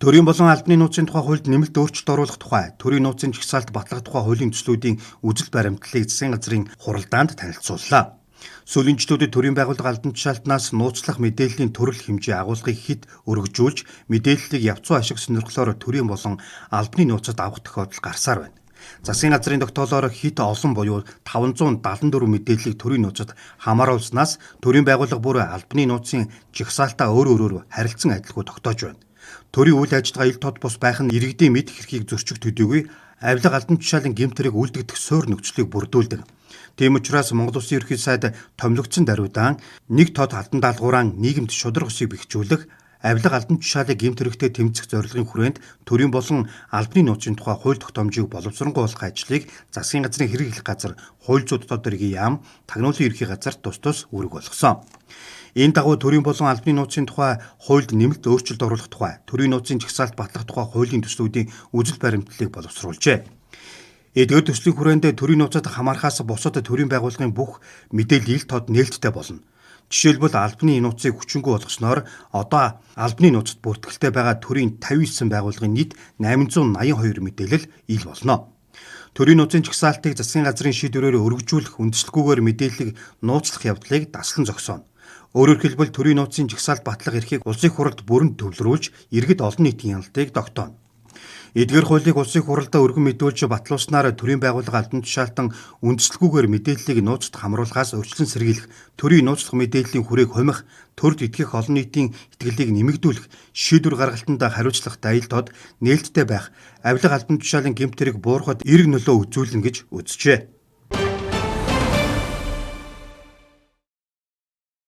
Төрийн болон албаны нууцын тухай хуульд нэмэлт өөрчлөлт оруулах тухай төрийн нууцын жагсаалт батлах тухай хуулийн төслүүдийн үжил баримтлалыг засгийн газрын хуралдаанд танилцууллаа. Сүүлийн жилүүдэд төрийн байгууллага албан тушаалтнаас нууцлах мэдээллийн төрөл хэмжээ агуулгыг хэд өргөжүүлж мэдээллийг явцуу ашиг сонирхлоор төрийн болон албаны нууцад авах тохиолдол гарсаар байна. Засгийн газрын тогтоолоор хит олон буюу 574 мэдээллийг төрийн нууцад хамааруулснаас төрийн байгууллага бүр албаны нууцын жагсаалтаа өөр харилцан адилгүй тогтоож байна. Төрийн үйл ажиллагаа ил тод бус байх нь иргэдийн мэд хэрхийг зөрчих төдийгүй авилга албан тушаалын гэмтрийг үлдэгдэх суурь нөхцөлийг бүрдүүлдэг. Тийм учраас Монгол Улсын ерөнхий сайд томилогдсон даруйдаан нэг тод албан даалгавраа нийгэмд шудраг усыг бэхжүүлэх, авилга албан тушаалыг гэмт хэрэгтэд тэмцэх зорилгын хүрээнд төрийн болон албаны нууцын тухай хууль тогтоомжийг боловсронгуй болгох ажлыг засгийн газрын хэрэглэх газар, хууль зүйн дотоод хэргийн яам, тагнуулын ерхий газар тус үүрэг болгосон. Энэ дагуу төрийн болон албаны нууцын тухай хуульд нэмэлт өөрчлөлт оруулах тухай, төрийн нууцын жагсаалт батлах тухай хуулийн төслүүдийн үжил баримтлалыг боловсруулжээ. Эдгээр төслийн хүрээнд төрийн нууцад хамаарахаас бусад төрийн байгууллагын бүх мэдээлэл ил тод нээлттэй болно. Жишээлбэл албаны нууцыг хүчингү болгосноор одоо албаны нууцад бүртгэлтэй байгаа төрийн 59 байгууллагын нийт 882 мэдээлэл ил болно. Төрийн нууцын жагсаалтыг засгийн газрын шийдвэрээр өргөжүүлэх үндслэггүйгээр мэдээллийг нууцлах явдлыг даслан зогсооно. Өөрөөр хэлбэл төрийн нууцын жагсаалт батлах эрхийг улсын хуралд бүрэн төвлөрүүлж иргэд олон нийтийн ялалтыг тогтооно. Эдгээр хуулийг улсын хуралдаа өргөн мэдүүлж батлуулснаар төрийн байгууллага албан тушаалтан үндслэггүйгээр мэдээллийг нууцад хамруулахаас өрчлөн сэргийлэх, төрийн нууцлах мэдээллийн хүрээг хумих, төрд итгэх олон нийтийн итгэлийг нэмэгдүүлэх, шийдвэр гаргалтанд хариуцлах дайл тод нээлттэй байх, авилга албан тушаалын гэмт хэрэг буурахад эерэг нөлөө үзүүлнэ гэж үзжээ.